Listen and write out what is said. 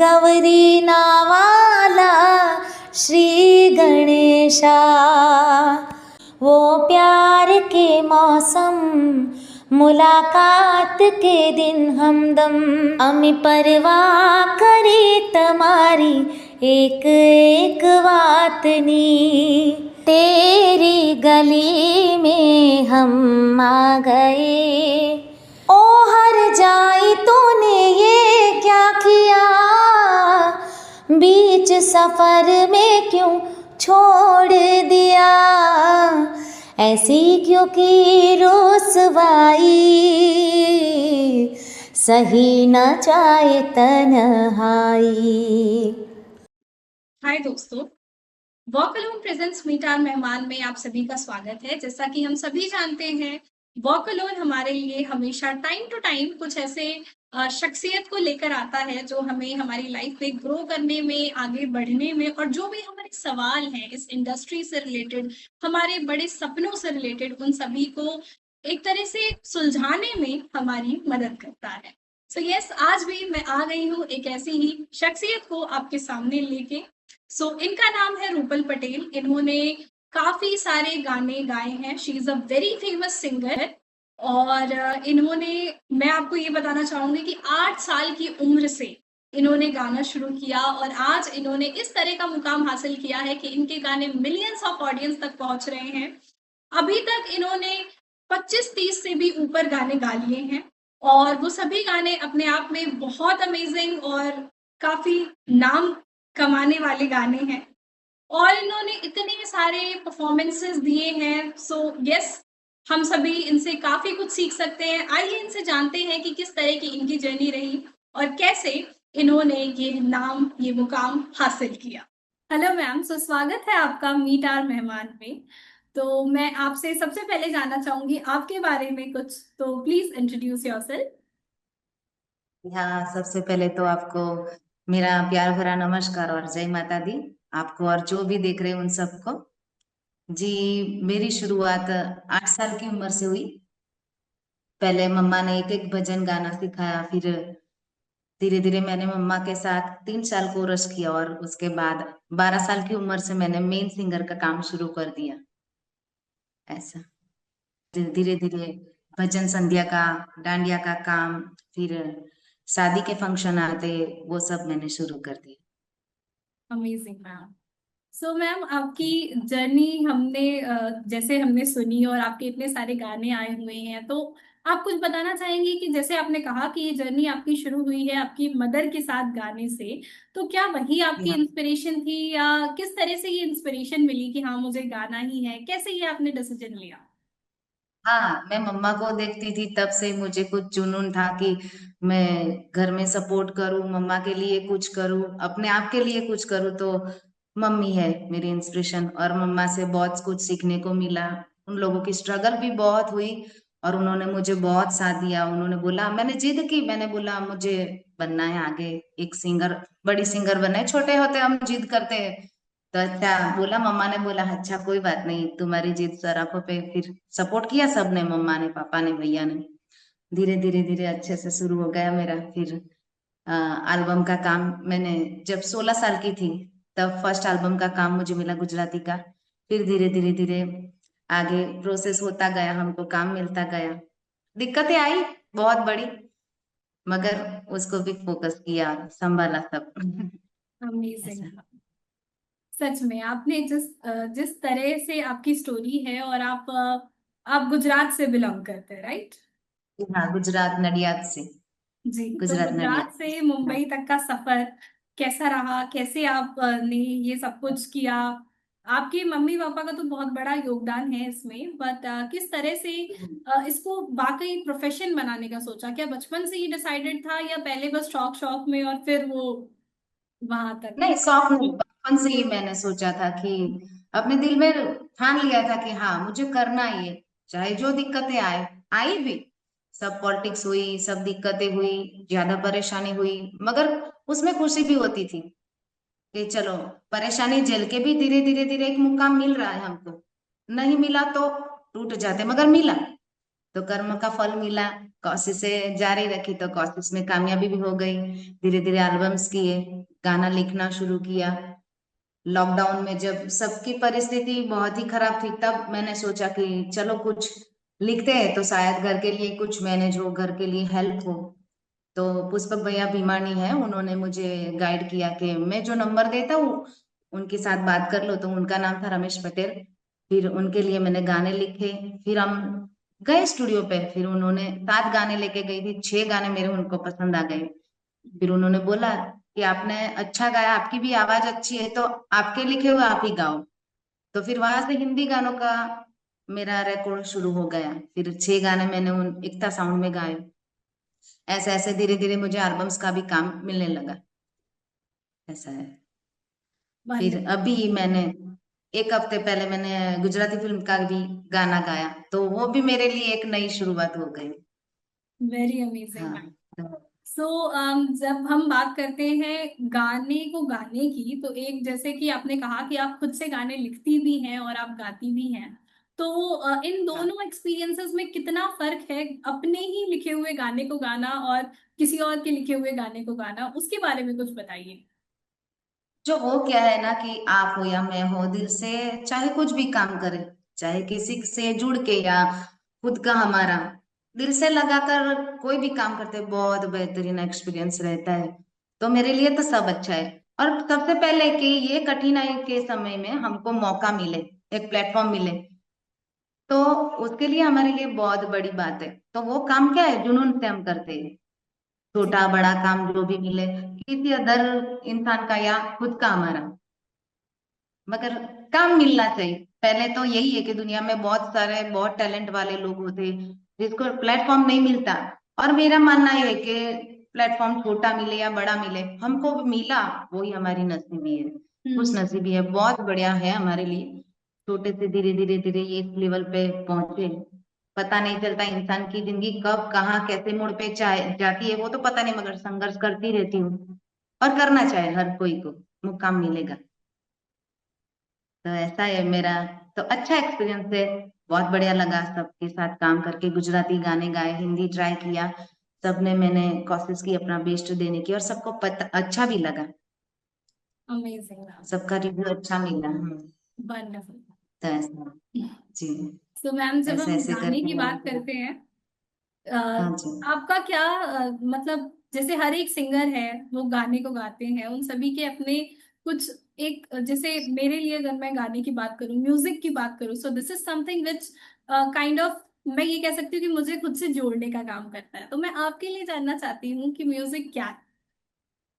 गौरी नावाला श्री गणेशा। वो प्यार के मौसम, मुलाकात के दिन हमदम, अमी परवाह करी तमारी एक एक वातनी। तेरी गली में हम आ गए, ओ हर जाई तूने ये क्या किया, बीच सफर में क्यों छोड़ दिया, ऐसी क्यों की रुसवाई, सही न जाए तन्हाई। हाय दोस्तों, walk alone presents meet our मेहमान में आप सभी का स्वागत है। जैसा कि हम सभी जानते हैं, वॉक अलोन हमारे लिए हमेशा टाइम टू टाइम कुछ ऐसे शख्सियत को लेकर आता है जो हमें हमारी लाइफ में ग्रो करने में, आगे बढ़ने में, और जो भी हमारे सवाल हैं इस इंडस्ट्री से रिलेटेड, हमारे बड़े सपनों से रिलेटेड, उन सभी को एक तरह से सुलझाने में हमारी मदद करता है। सो यस, आज भी मैं आ गई हूँ एक ऐसी ही शख्सियत को आपके सामने लेके। इनका नाम है रूपल पटेल। इन्होंने काफी सारे गाने गाए हैं। She is a very famous singer. और मैं आपको ये बताना चाहूंगी कि 8 साल की उम्र से इन्होंने गाना शुरू किया और आज इन्होंने इस तरह का मुकाम हासिल किया है कि इनके गाने मिलियंस ऑफ ऑडियंस तक पहुंच रहे हैं। अभी तक इन्होंने 25-30 से भी ऊपर गाने गा लिए हैं और वो सभी गाने अपने आप में बहुत अमेजिंग और काफी नाम कमाने वाले गाने हैं और इन्होंने इतने सारे परफॉर्मेंसेस दिए हैं। यस, हम सभी इनसे काफी कुछ सीख सकते हैं। आइए इनसे जानते हैं कि किस तरह की इनकी जर्नी रही और कैसे इन्होंने ये नाम, ये मुकाम हासिल किया। हेलो मैम, स्वागत है आपका मीट आवर मेहमान में। तो मैं आपसे सबसे पहले जानना चाहूंगी आपके बारे में कुछ, तो प्लीज इंट्रोड्यूस योरसेल्फ। हाँ, सबसे पहले तो आपको मेरा प्यार भरा नमस्कार और जय माता दी, आपको और जो भी देख रहे हैं उन सबको। जी, मेरी शुरुआत 8 साल की उम्र से हुई। पहले मम्मा ने एक एक भजन गाना सिखाया, फिर धीरे धीरे मैंने मम्मा के साथ 3 साल कोरस किया और उसके बाद 12 साल की उम्र से मैंने मेन सिंगर का काम शुरू कर दिया। ऐसा धीरे धीरे भजन संध्या का, डांडिया का काम, फिर शादी के फंक्शन आते, वो सब मैंने शुरू कर दिया। Amazing ma'am. मैम, आपकी जर्नी जैसे हमने सुनी और आपके इतने सारे गाने आए हुए हैं, तो आप कुछ बताना चाहेंगी कि जैसे आपने कहा कि ये जर्नी आपकी शुरू हुई है आपकी मदर के साथ गाने से, तो क्या वही आपकी हाँ, इंस्पिरेशन थी या किस तरह से ये इंस्पिरेशन मिली कि हाँ मुझे गाना ही है? कैसे ये आपने डिसीजन लिया? हाँ, मैं मम्मा को देखती थी, तब से मुझे कुछ जुनून था कि मैं घर में सपोर्ट करूं, मम्मा के लिए कुछ करूं, अपने आप के लिए कुछ करूं। तो मम्मी है मेरी इंस्पिरेशन और मम्मा से बहुत कुछ सीखने को मिला। उन लोगों की स्ट्रगल भी बहुत हुई और उन्होंने मुझे बहुत साथ दिया। उन्होंने बोला, मैंने जिद की, मैंने बोला मुझे बनना है आगे एक सिंगर, बड़ी सिंगर बनना है। छोटे होते हम जिद करते हैं, तो अच्छा बोला, मम्मा ने बोला अच्छा कोई बात नहीं, तुम्हारी जिद सराखों पे। फिर सपोर्ट किया सबने, मम्मा ने, पापा ने, भैया ने। धीरे धीरे धीरे अच्छे से शुरू हो गया मेरा। फिर एल्बम का काम मैंने जब 16 साल की थी तब फर्स्ट एल्बम का काम मुझे मिला गुजराती का। फिर धीरे धीरे धीरे आगे प्रोसेस होता गया, हमको काम मिलता गया। दिक्कतें आई बहुत बड़ी, मगर उसको भी फोकस किया, संभाला सब। अमेजिंग। ऐसा। सच में आपने जिस तरह से आपकी स्टोरी है, और आप गुजरात से बिलोंग करते हैं, राइट? हाँ, गुजरात नडियाद से। जी, तो गुजरात गुजरात से नडियाद। मुंबई तक का सफर कैसा रहा? कैसे आप ने ये सब कुछ किया? आपके मम्मी पापा का तो बहुत बड़ा योगदान है इसमें, बट किस तरह से इसको वाकई प्रोफेशन बनाने का सोचा? क्या बचपन से ही डिसाइडेड था या पहले बस शौक शौक में और फिर वो वहां तक? नहीं, शौक नहीं, बचपन से ही मैंने सोचा था कि अपने दिल में ठान लिया था कि हाँ मुझे करना ही है, चाहे जो दिक्कतें आए। आई भी, सब पॉलिटिक्स हुई, सब दिक्कतें हुई, ज्यादा परेशानी हुई, मगर उसमें खुशी भी होती थी कि चलो परेशानी झेल के भी धीरे धीरे धीरे एक मुकाम मिल रहा है हमको। नहीं मिला तो टूट जाते, मगर मिला। तो कर्म का फल मिला, कोशिश से जारी रखी तो कोशिश में कामयाबी भी हो गई। धीरे धीरे एल्बम्स किए, गाना लिखना शुरू किया। लॉकडाउन में जब सबकी परिस्थिति बहुत ही खराब थी, तब मैंने सोचा कि चलो कुछ लिखते हैं तो शायद घर के लिए कुछ मैनेज हो, घर के लिए हेल्प हो। तो पुष्पक भैया भीमानी है, उन्होंने मुझे गाइड किया कि मैं जो नंबर देता हूँ उनके साथ बात कर लो। तो उनका नाम था रमेश पटेल। फिर उनके लिए मैंने गाने लिखे। फिर हम गए स्टूडियो पे, फिर उन्होंने 7 गाने लेके गई थी, 6 गाने मेरे उनको पसंद आ गए। फिर उन्होंने बोला कि आपने अच्छा गाया, आपकी भी आवाज अच्छी है, तो आपके लिखे हुए आप ही गाओ। तो फिर वहां से हिंदी गानों का मेरा रिकॉर्ड शुरू हो गया। फिर 6 गाने मैंने उन एकता साउंड में गाए। ऐसे ऐसे धीरे धीरे मुझे एल्बम्स का भी काम मिलने लगा। ऐसा है। फिर वंडरफुल। अभी मैंने 1 हफ्ते पहले मैंने गुजराती फिल्म का भी गाना गाया, तो वो भी मेरे लिए एक नई शुरुआत हो गई। Very amazing. हाँ। तो सो जब हम बात करते हैं गाने को गाने की, तो एक जैसे कि आपने कहा कि आप खुद से गाने लिखती भी हैं और आप गाती भी हैं, तो इन हाँ। दोनों एक्सपीरियंसेस में कितना फर्क है अपने ही लिखे हुए गाने को गाना और किसी और के लिखे हुए गाने को गाना, उसके बारे में कुछ बताइए। जो वो क्या है ना कि आप हो या मैं हो, दिल से चाहे कुछ भी काम करे, चाहे किसी से जुड़ के या खुद का हमारा दिल से लगाकर कोई भी काम करते हैं, बहुत बेहतरीन एक्सपीरियंस रहता है। तो मेरे लिए तो सब अच्छा है। और सबसे पहले कि ये कठिनाई के समय में हमको मौका मिले, एक प्लेटफॉर्म मिले, तो उसके लिए हमारे लिए बहुत बड़ी बात है। तो वो काम क्या है, जुनून से हम करते हैं। जी। छोटा बड़ा काम जो भी मिले, किसी अदर इंसान का या खुद का हमारा, मगर काम मिलना चाहिए। पहले तो यही है कि दुनिया में बहुत सारे बहुत टैलेंट वाले लोग होते हैं जिसको प्लेटफॉर्म नहीं मिलता। और मेरा मानना ये है कि प्लेटफॉर्म छोटा मिले या बड़ा मिले, हमको मिला वही हमारी नसीबी है, खुश हम्म। नसीबी है, बहुत बढ़िया है हमारे लिए। छोटे से धीरे धीरे धीरे ये इस लेवल पे पहुंचे। पता नहीं चलता इंसान की जिंदगी कब कहाँ कैसे मोड़ पे चाहे जाती है, वो तो पता नहीं, मगर संघर्ष करती रहती हूँ। और करना चाहे हर कोई को मुकाम मिलेगा। तो ऐसा है मेरा। तो अच्छा एक्सपीरियंस है, बहुत बढ़िया लगा सबके साथ काम करके। गुजराती गाने गाए, हिंदी ट्राई किया, सबने मैंने कोशिश की अपना बेस्ट देने की, और सबको पता अच्छा भी लगा। अमेजिंग। सबका रिव्यू अच्छा मिला। वंडरफुल। तो ऐसा। जी। तो मैम जब ऐसे हम ऐसे गाने की करके बात मैंने। करते हैं, हाँ जी। आपका क्या मतलब जैसे हर एक सिंगर है वो गाने को गाते हैं, उन सभी के अपने कुछ एक जैसे मेरे लिए अगर मैं गाने की बात करूं, म्यूजिक की बात करूं, so this is something which kind of, मैं ये कह सकती हूँ कि मुझे खुद से जोड़ने का काम करता है। तो मैं आपके लिए जानना चाहती हूँ कि म्यूजिक क्या है।